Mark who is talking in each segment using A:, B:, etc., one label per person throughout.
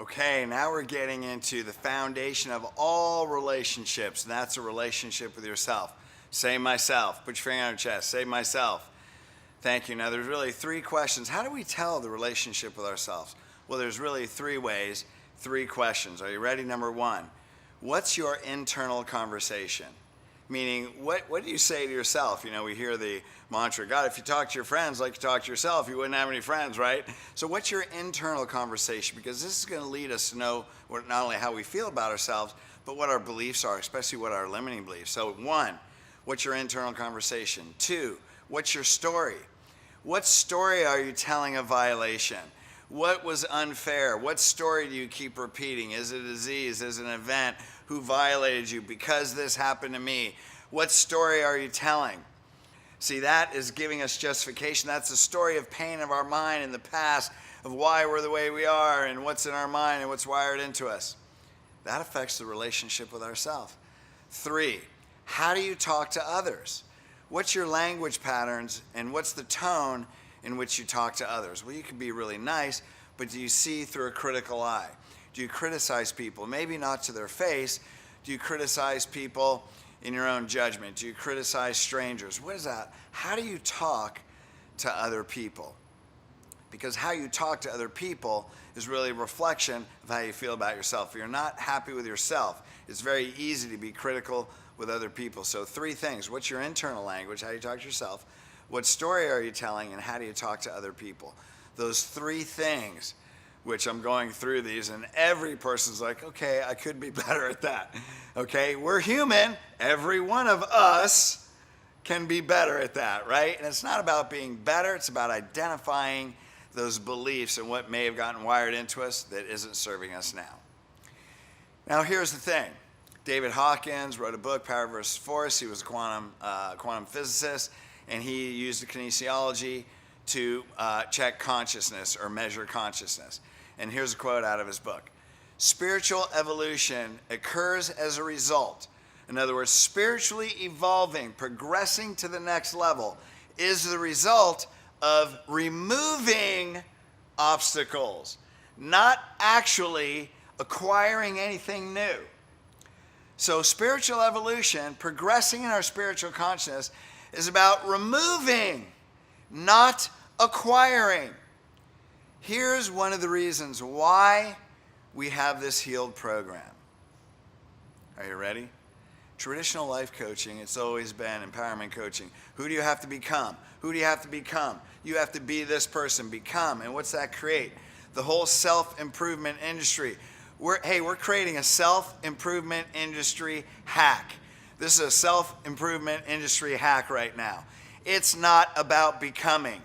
A: Okay, now we're getting into the foundation of all relationships, and that's a relationship with yourself. Say myself. Put your finger on your chest. Say myself. Thank you. Now, there's really three questions. How do we tell the relationship with ourselves? Well, there's really three ways, three questions. Are you ready? Number one, what's your internal conversation? Meaning, what do you say to yourself? You know, we hear the mantra, God, if you talk to your friends like you talk to yourself, you wouldn't have any friends, right? So what's your internal conversation? Because this is going to lead us to know not only how we feel about ourselves, but what our beliefs are, especially what our limiting beliefs. So one, what's your internal conversation? Two, what's your story? What story are you telling of violation? What was unfair? What story do you keep repeating? Is it a disease? Is it an event? Who violated you? Because this happened to me. What story are you telling? See, that is giving us justification. That's the story of pain of our mind in the past, of why we're the way we are and what's in our mind and what's wired into us. That affects the relationship with ourselves. Three, how do you talk to others? What's your language patterns and what's the tone in which you talk to others? Well, you can be really nice, but do you see through a critical eye? Do you criticize people? Maybe not to their face. Do you criticize people in your own judgment? Do you criticize strangers? What is that? How do you talk to other people? Because how you talk to other people is really a reflection of how you feel about yourself. If you're not happy with yourself, it's very easy to be critical with other people. So three things. What's your internal language? How do you talk to yourself? What story are you telling? And how do you talk to other people? Those three things, which I'm going through these, and every person's like, okay, I could be better at that. Okay, we're human. Every one of us can be better at that, right? And it's not about being better. It's about identifying those beliefs and what may have gotten wired into us that isn't serving us now. Now, here's the thing. David Hawkins wrote a book, Power versus Force. He was a quantum physicist, and he used the kinesiology to check consciousness or measure consciousness. And here's a quote out of his book. Spiritual evolution occurs as a result. In other words, spiritually evolving, progressing to the next level, is the result of removing obstacles, not actually acquiring anything new. So spiritual evolution, progressing in our spiritual consciousness, is about removing, not acquiring. Here's one of the reasons why we have this healed program. Are you ready? Traditional life coaching, it's always been empowerment coaching. Who do you have to become? Who do you have to become? You have to be this person, become. And what's that create? The whole self-improvement industry. We're creating a self-improvement industry hack. This is a self-improvement industry hack right now. It's not about becoming.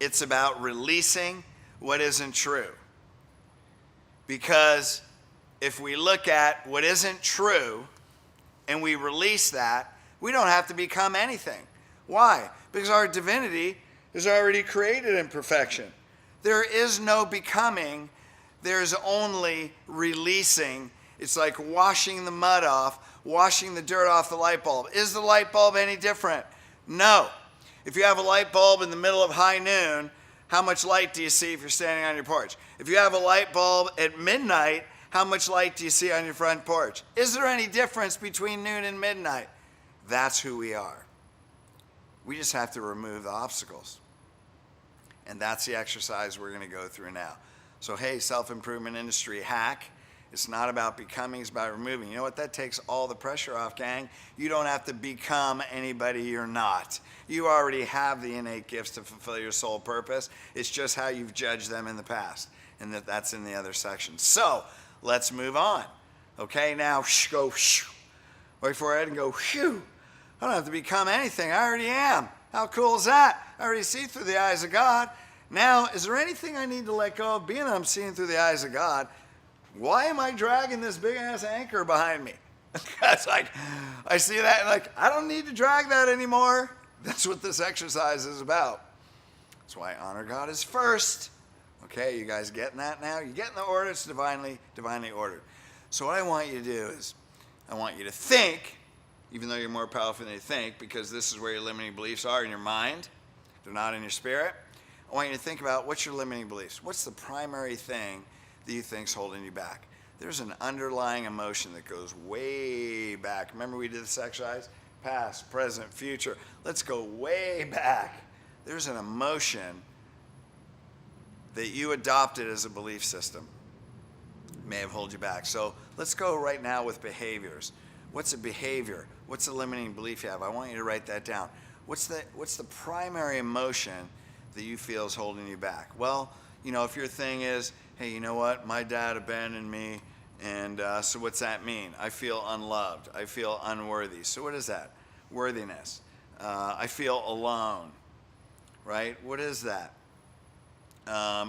A: It's about releasing what isn't true. Because if we look at what isn't true and we release that, we don't have to become anything. Why? Because our divinity is already created in perfection. There is no becoming. There's only releasing. It's like washing the mud off, washing the dirt off the light bulb. Is the light bulb any different? No. If you have a light bulb in the middle of high noon, how much light do you see if you're standing on your porch? If you have a light bulb at midnight, how much light do you see on your front porch? Is there any difference between noon and midnight? That's who we are. We just have to remove the obstacles. And that's the exercise we're going to go through now. So, hey, self-improvement industry hack. It's not about becoming, it's about removing. You know what? That takes all the pressure off, gang. You don't have to become anybody you're not. You already have the innate gifts to fulfill your soul purpose. It's just how you've judged them in the past. And that's in the other section. So, let's move on. Okay, now go right forehead and go whew. I don't have to become anything. I already am. How cool is that? I already see through the eyes of God. Now, is there anything I need to let go of? Being I'm seeing through the eyes of God, why am I dragging this big-ass anchor behind me? It's like, I see that and like, I don't need to drag that anymore. That's what this exercise is about. That's why honor God is first. Okay, you guys getting that now? You're getting the order. It's divinely ordered. So what I want you to do is, I want you to think, even though you're more powerful than you think, because this is where your limiting beliefs are in your mind. They're not in your spirit. I want you to think about what's your limiting beliefs. What's the primary thing that you think's holding you back? There's an underlying emotion that goes way back. Remember we did this exercise? Past, present, future. Let's go way back. There's an emotion that you adopted as a belief system. May have held you back. So let's go right now with behaviors. What's a behavior? What's the limiting belief you have? I want you to write that down. What's the primary emotion that you feel is holding you back? Well, if your thing is, hey, you know what? My dad abandoned me, and so what's that mean? I feel unloved. I feel unworthy. So what is that? Worthiness. I feel alone, right? What is that?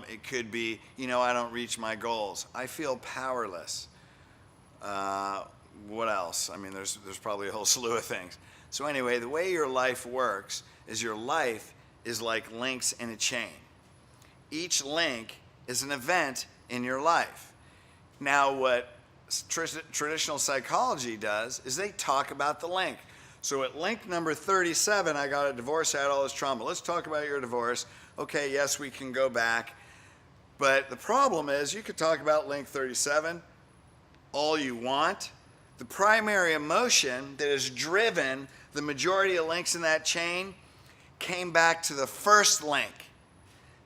A: It could be, I don't reach my goals. I feel powerless. What else? I mean, there's probably a whole slew of things. So anyway, the way your life works is your life is like links in a chain. Each link is an event in your life. Now, what traditional psychology does is they talk about the link. So at link number 37, I got a divorce, I had all this trauma. Let's talk about your divorce. Okay, yes, we can go back. But the problem is you could talk about link 37 all you want. The primary emotion that has driven the majority of links in that chain came back to the first link,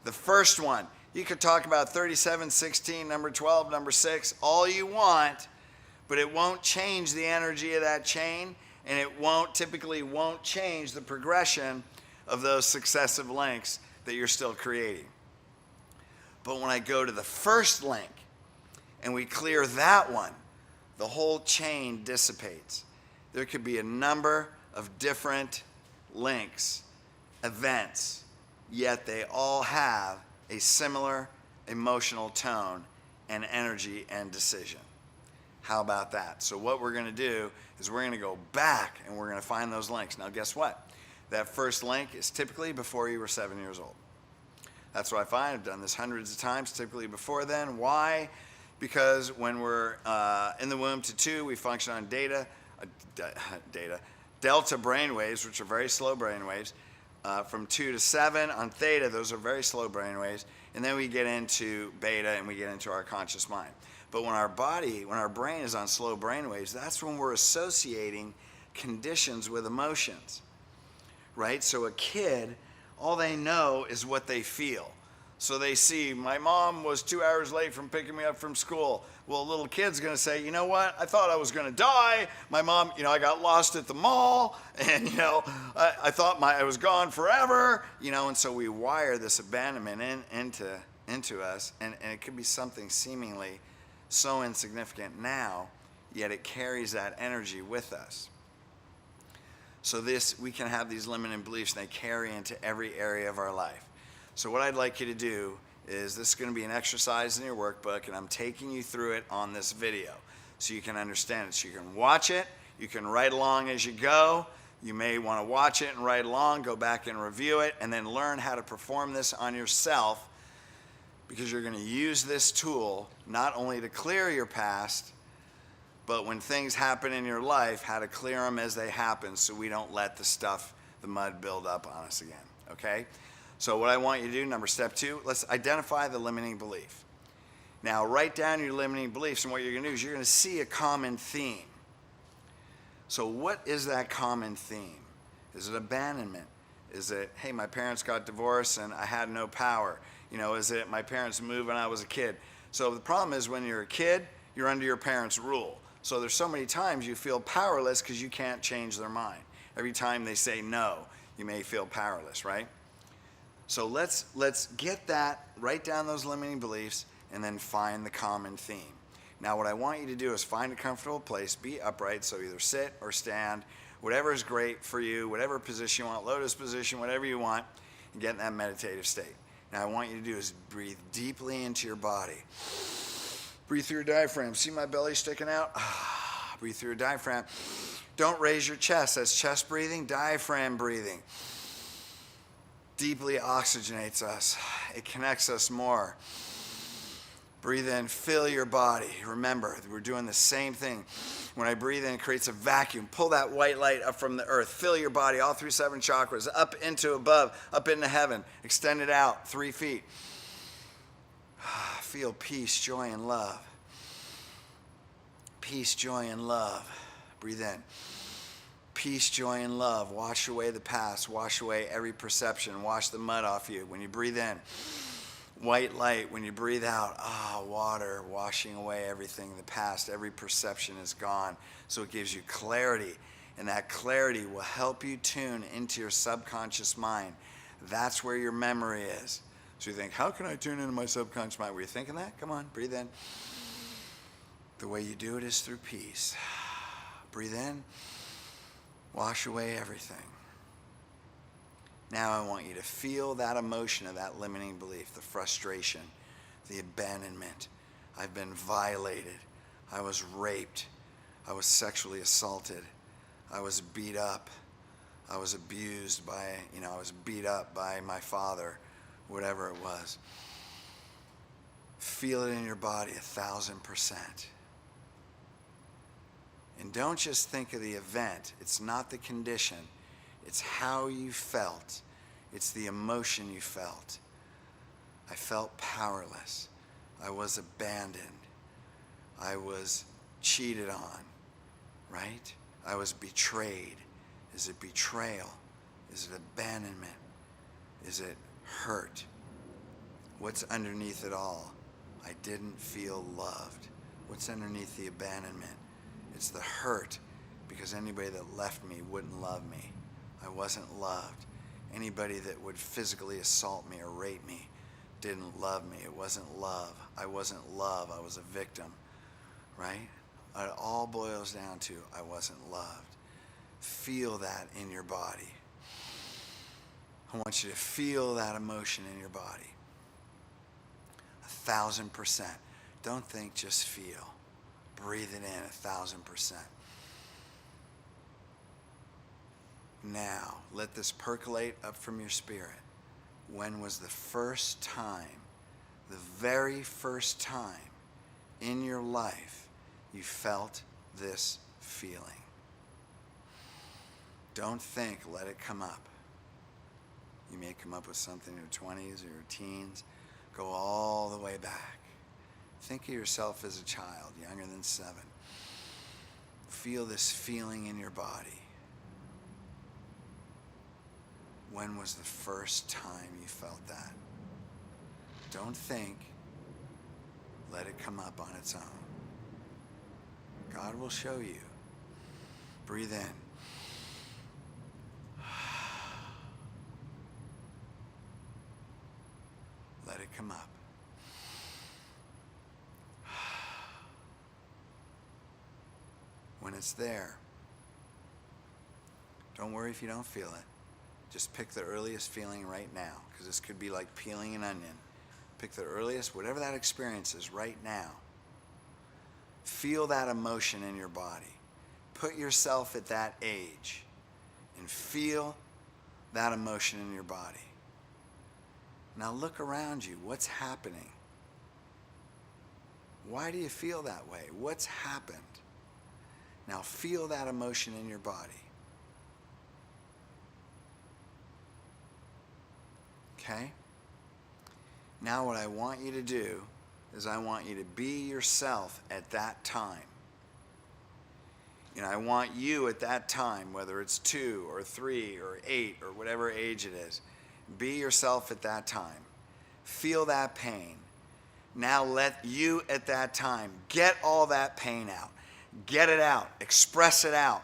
A: the first one. You could talk about 37, 16, number 12, number 6, all you want, but it won't change the energy of that chain, and it typically won't change the progression of those successive links that you're still creating. But when I go to the first link and we clear that one, the whole chain dissipates. There could be a number of different links, events, yet they all have a similar emotional tone and energy and decision. How about that? So what we're going to do is we're going to go back and we're going to find those links. Now guess what? That first link is typically before you were 7 years old. That's what I find. I've done this hundreds of times, typically before then. Why? Because when we're in the womb to 2, we function on delta brainwaves, which are very slow brainwaves. From 2 to 7 on theta, those are very slow brainwaves. And then we get into beta and we get into our conscious mind. But when our brain is on slow brainwaves, that's when we're associating conditions with emotions, right? So a kid, all they know is what they feel. So they see, my mom was 2 hours late from picking me up from school. Well, a little kid's going to say, you know what? I thought I was going to die. My mom, I got lost at the mall, and, I thought I was gone forever, and so we wire this abandonment into us, and it could be something seemingly so insignificant now, yet it carries that energy with us. So we can have these limiting beliefs, and they carry into every area of our life. So what I'd like you to do is, this is going to be an exercise in your workbook, and I'm taking you through it on this video so you can understand it. So you can watch it, you can write along as you go. You may want to watch it and write along, go back and review it, and then learn how to perform this on yourself, because you're going to use this tool not only to clear your past, but when things happen in your life, how to clear them as they happen so we don't let the mud build up on us again, okay? So what I want you to do, step 2, let's identify the limiting belief. Now write down your limiting beliefs, and what you're going to do is you're going to see a common theme. So what is that common theme? Is it abandonment? Is it, hey, my parents got divorced and I had no power? Is it my parents moved when I was a kid? So the problem is, when you're a kid, you're under your parents' rule. So there's so many times you feel powerless because you can't change their mind. Every time they say no, you may feel powerless, right? So let's get that, write down those limiting beliefs, and then find the common theme. Now what I want you to do is find a comfortable place, be upright, so either sit or stand, whatever is great for you, whatever position you want, lotus position, whatever you want, and get in that meditative state. Now what I want you to do is breathe deeply into your body. Breathe through your diaphragm. See my belly sticking out? Breathe through your diaphragm. Don't raise your chest. That's chest breathing, diaphragm breathing. Deeply oxygenates us. It connects us more. Breathe in, fill your body. Remember, we're doing the same thing. When I breathe in, it creates a vacuum. Pull that white light up from the earth. Fill your body all through 7 chakras, up into above, up into heaven. Extend it out 3 feet. Feel peace, joy, and love. Peace, joy, and love. Breathe in. Peace, joy, and love. Wash away the past. Wash away every perception. Wash the mud off you. When you breathe in, white light. When you breathe out, water, washing away everything. The past, every perception is gone. So it gives you clarity. And that clarity will help you tune into your subconscious mind. That's where your memory is. So you think, how can I tune into my subconscious mind? Were you thinking that? Come on, breathe in. The way you do it is through peace. Breathe in. Wash away everything. Now I want you to feel that emotion of that limiting belief, the frustration, the abandonment. I've been violated. I was raped. I was sexually assaulted. I was beat up. I was abused by, I was beat up by my father, whatever it was. Feel it in your body 1,000%. And don't just think of the event. It's not the condition. It's how you felt. It's the emotion you felt. I felt powerless. I was abandoned. I was cheated on, right? I was betrayed. Is it betrayal? Is it abandonment? Is it hurt? What's underneath it all? I didn't feel loved. What's underneath the abandonment? It's the hurt because anybody that left me wouldn't love me. I wasn't loved. Anybody that would physically assault me or rape me didn't love me. It wasn't love. I wasn't love. I was a victim, right? It all boils down to I wasn't loved. Feel that in your body. I want you to feel that emotion in your body. 1,000%. Don't think, just feel. Breathe it in 1,000%. Now, let this percolate up from your spirit. When was the first time, the very first time in your life you felt this feeling? Don't think, let it come up. You may come up with something in your 20s or your teens. Go all the way back. Think of yourself as a child, younger than 7. Feel this feeling in your body. When was the first time you felt that? Don't think. Let it come up on its own. God will show you. Breathe in. Let it come up. When it's there, don't worry if you don't feel it. Just pick the earliest feeling right now, because this could be like peeling an onion. Pick the earliest, whatever that experience is right now. Feel that emotion in your body. Put yourself at that age and feel that emotion in your body. Now look around you. What's happening? Why do you feel that way? What's happened? Now feel that emotion in your body. Okay? Now what I want you to do is I want you to be yourself at that time. I want you at that time, whether it's 2 or 3 or 8 or whatever age it is, be yourself at that time. Feel that pain. Now let you at that time get all that pain out. Get it out. Express it out.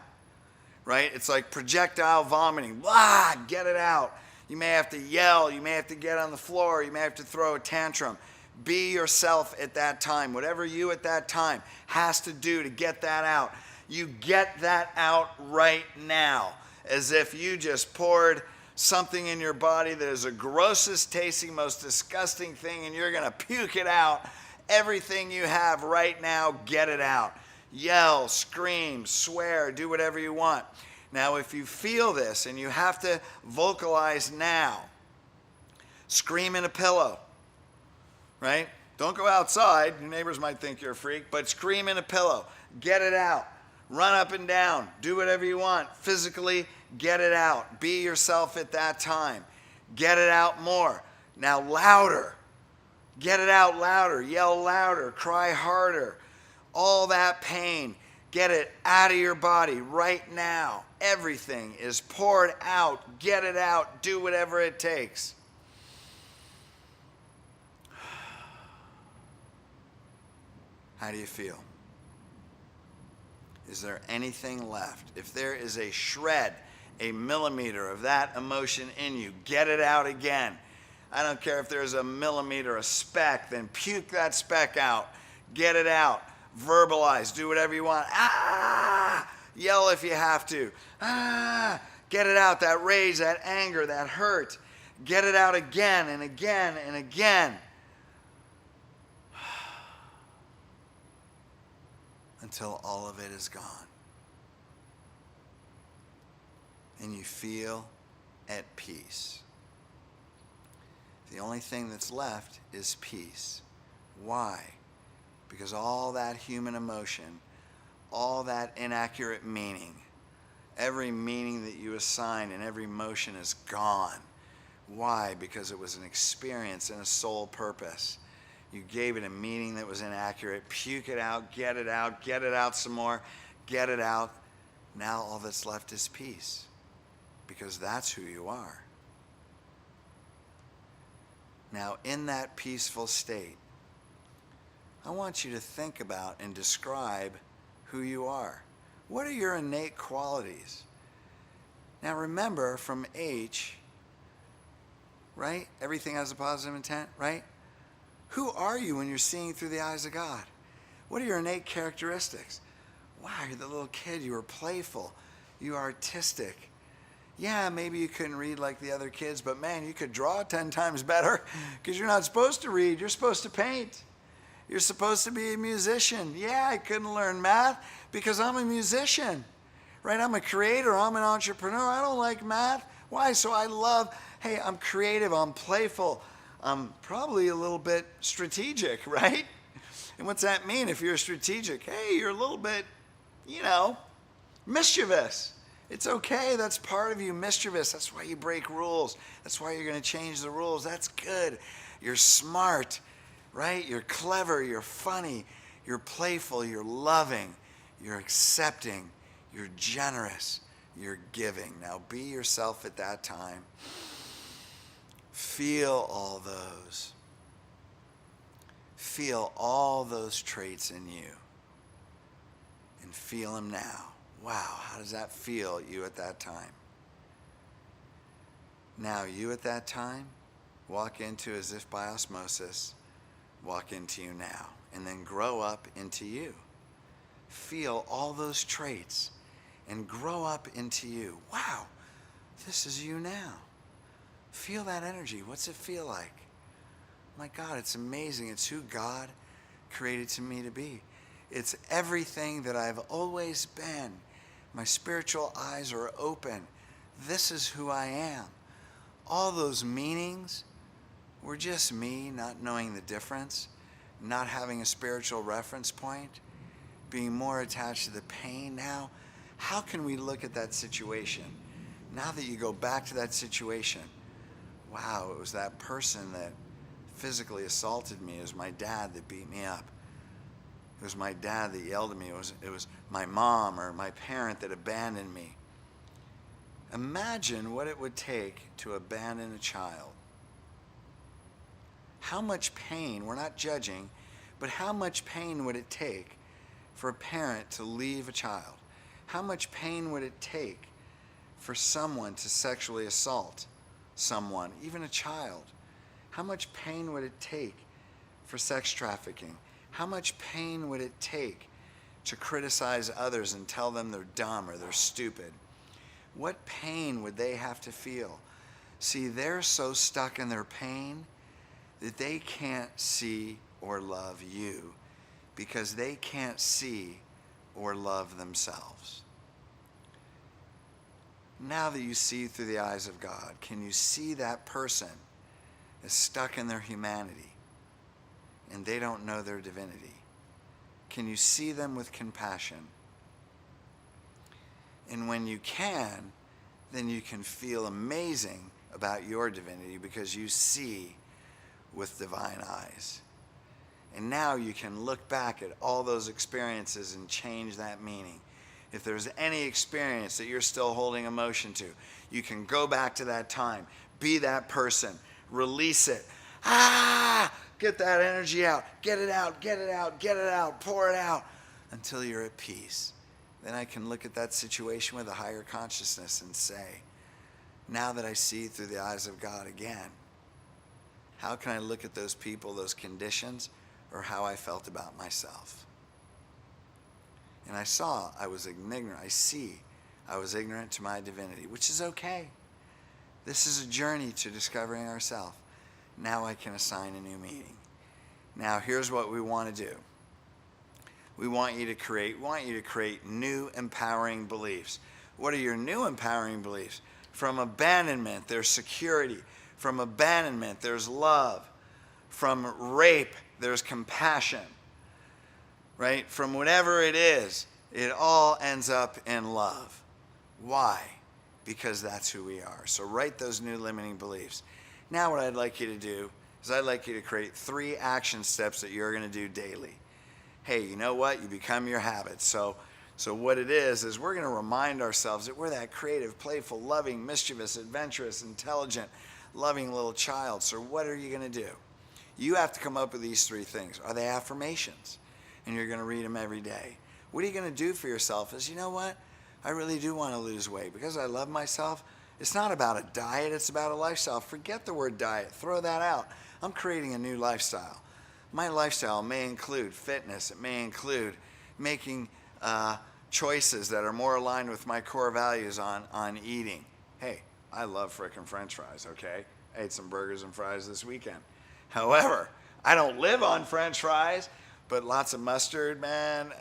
A: Right? It's like projectile vomiting. Blah! Get it out. You may have to yell. You may have to get on the floor. You may have to throw a tantrum. Be yourself at that time. Whatever you at that time has to do to get that out. You get that out right now. As if you just poured something in your body that is the grossest tasting, most disgusting thing, and you're going to puke it out. Everything you have right now, get it out. Yell, scream, swear, do whatever you want. Now, if you feel this and you have to vocalize now, scream in a pillow, right? Don't go outside. Your neighbors might think you're a freak, but scream in a pillow. Get it out. Run up and down. Do whatever you want. Physically, get it out. Be yourself at that time. Get it out more. Now louder. Get it out louder, yell louder, cry harder. All that pain, get it out of your body right now. Everything is poured out. Get it out. Do whatever it takes. How do you feel? Is there anything left? If there is a shred, a millimeter of that emotion in you, get it out again. I don't care if there's a millimeter, a speck, then puke that speck out. Get it out. Verbalize. Do whatever you want. Ah! Yell if you have to. Ah! Get it out. That rage, that anger, that hurt. Get it out again and again and again. Until all of it is gone. And you feel at peace. The only thing that's left is peace. Why? Because all that human emotion, all that inaccurate meaning, every meaning that you assign and every emotion is gone. Why? Because it was an experience and a soul purpose. You gave it a meaning that was inaccurate. Puke it out, get it out some more, get it out. Now all that's left is peace, because that's who you are. Now, in that peaceful state, I want you to think about and describe who you are. What are your innate qualities? Now remember, from H, right? Everything has a positive intent, right? Who are you when you're seeing through the eyes of God? What are your innate characteristics? Wow, you're the little kid. You were playful. You are artistic. Yeah, maybe you couldn't read like the other kids, but man, you could draw 10 times better because you're not supposed to read. You're supposed to paint. You're supposed to be a musician. Yeah, I couldn't learn math because I'm a musician, right? I'm a creator. I'm an entrepreneur. I don't like math. Why? So I love, hey, I'm creative. I'm playful. I'm probably a little bit strategic, right? And what's that mean if you're strategic? Hey, you're a little bit, mischievous. It's okay. That's part of you, mischievous. That's why you break rules. That's why you're going to change the rules. That's good. You're smart, right? You're clever. You're funny. You're playful. You're loving. You're accepting. You're generous. You're giving. Now be yourself at that time. Feel all those. Feel all those traits in you. And feel them now. Wow, how does that feel, you at that time? Now, you at that time, walk into, as if by osmosis, walk into you now. And then grow up into you. Feel all those traits and grow up into you. Wow, this is you now. Feel that energy. What's it feel like? My God, it's amazing. It's who God created me to be. It's everything that I've always been. My spiritual eyes are open. This is who I am. All those meanings were just me not knowing the difference, not having a spiritual reference point, being more attached to the pain. Now, how can we look at that situation? Now that you go back to that situation, wow, it was that person that physically assaulted me. It was my dad that beat me up. It was my dad that yelled at me. It was my mom or my parent that abandoned me. Imagine what it would take to abandon a child. How much pain, we're not judging, but how much pain would it take for a parent to leave a child? How much pain would it take for someone to sexually assault someone, even a child? How much pain would it take for sex trafficking? How much pain would it take to criticize others and tell them they're dumb or they're stupid? What pain would they have to feel? See, they're so stuck in their pain that they can't see or love you because they can't see or love themselves. Now that you see through the eyes of God, can you see that person is stuck in their humanity and they don't know their divinity? Can you see them with compassion? And when you can, then you can feel amazing about your divinity because you see with divine eyes. And now you can look back at all those experiences and change that meaning. If there's any experience that you're still holding emotion to, you can go back to that time, be that person, release it. Get that energy out, get it out, get it out, get it out, pour it out until you're at peace. Then I can look at that situation with a higher consciousness and say, now that I see through the eyes of God again, how can I look at those people, those conditions, or how I felt about myself? And I saw I was ignorant. I see I was ignorant to my divinity, which is okay. This is a journey to discovering ourselves. Now I can assign a new meaning. Now here's what we want to do. We want you to create new empowering beliefs. What are your new empowering beliefs? From abandonment, there's security. From abandonment, there's love. From rape, there's compassion. Right? From whatever it is, it all ends up in love. Why? Because that's who we are. So write those new limiting beliefs. Now what I'd like you to do is I'd like you to create 3 action steps that you're going to do daily. Hey, you know what? You become your habits. So what it is we're going to remind ourselves that we're that creative, playful, loving, mischievous, adventurous, intelligent, loving little child. So what are you going to do? You have to come up with these 3 things. Are they affirmations? And you're going to read them every day. What are you going to do for yourself is, you know what? I really do want to lose weight because I love myself. It's not about a diet, it's about a lifestyle. Forget the word diet, throw that out. I'm creating a new lifestyle. My lifestyle may include fitness, it may include making choices that are more aligned with my core values on eating. Hey, I love frickin' French fries, okay? I ate some burgers and fries this weekend. However, I don't live on French fries, but lots of mustard, man,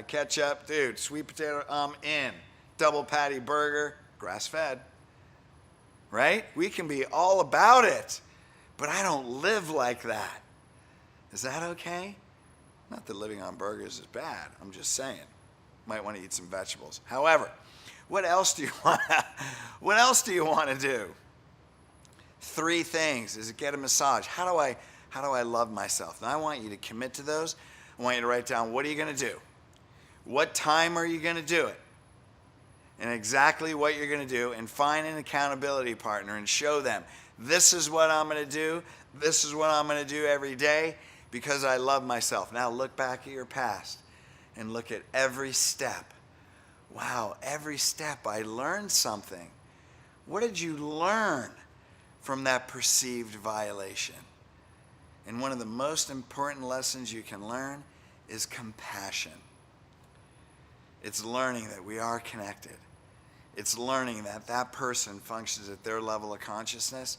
A: ketchup, dude, sweet potato, I'm in. Double patty burger, grass-fed, right? We can be all about it, but I don't live like that. Is that okay? Not that living on burgers is bad. I'm just saying. Might want to eat some vegetables. However, what else do you want to do? 3 things is get a massage. How do I love myself? Now I want you to commit to those. I want you to write down, what are you going to do? What time are you going to do it? And exactly what you're going to do, and find an accountability partner and show them, this is what I'm going to do. This is what I'm going to do every day because I love myself. Now look back at your past and look at every step. Wow, every step I learned something. What did you learn from that perceived violation? And one of the most important lessons you can learn is compassion. It's learning that we are connected. It's learning that that person functions at their level of consciousness,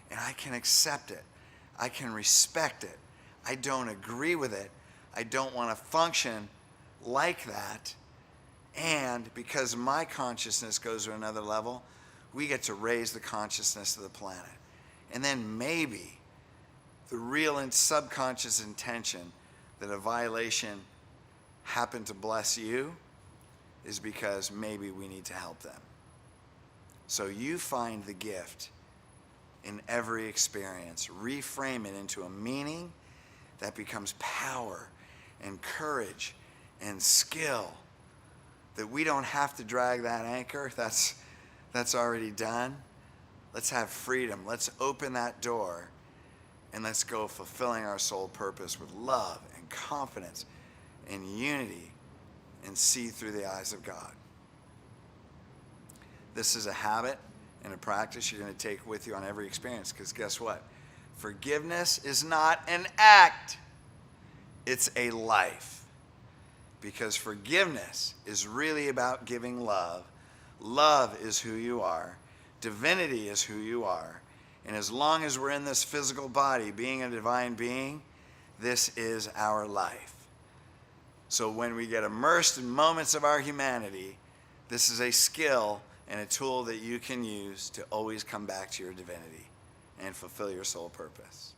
A: and I can accept it. I can respect it. I don't agree with it. I don't want to function like that. And because my consciousness goes to another level, we get to raise the consciousness of the planet. And then maybe the real and subconscious intention that a violation happened to bless you is because maybe we need to help them. So you find the gift in every experience. Reframe it into a meaning that becomes power and courage and skill. That we don't have to drag that anchor. That's already done. Let's have freedom. Let's open that door and let's go fulfilling our soul purpose with love and confidence and unity and see through the eyes of God. This is a habit and a practice you're going to take with you on every experience, because guess what? Forgiveness is not an act. It's a life. Because forgiveness is really about giving love. Love is who you are. Divinity is who you are. And as long as we're in this physical body, being a divine being, this is our life. So when we get immersed in moments of our humanity, this is a skill and a tool that you can use to always come back to your divinity and fulfill your soul purpose.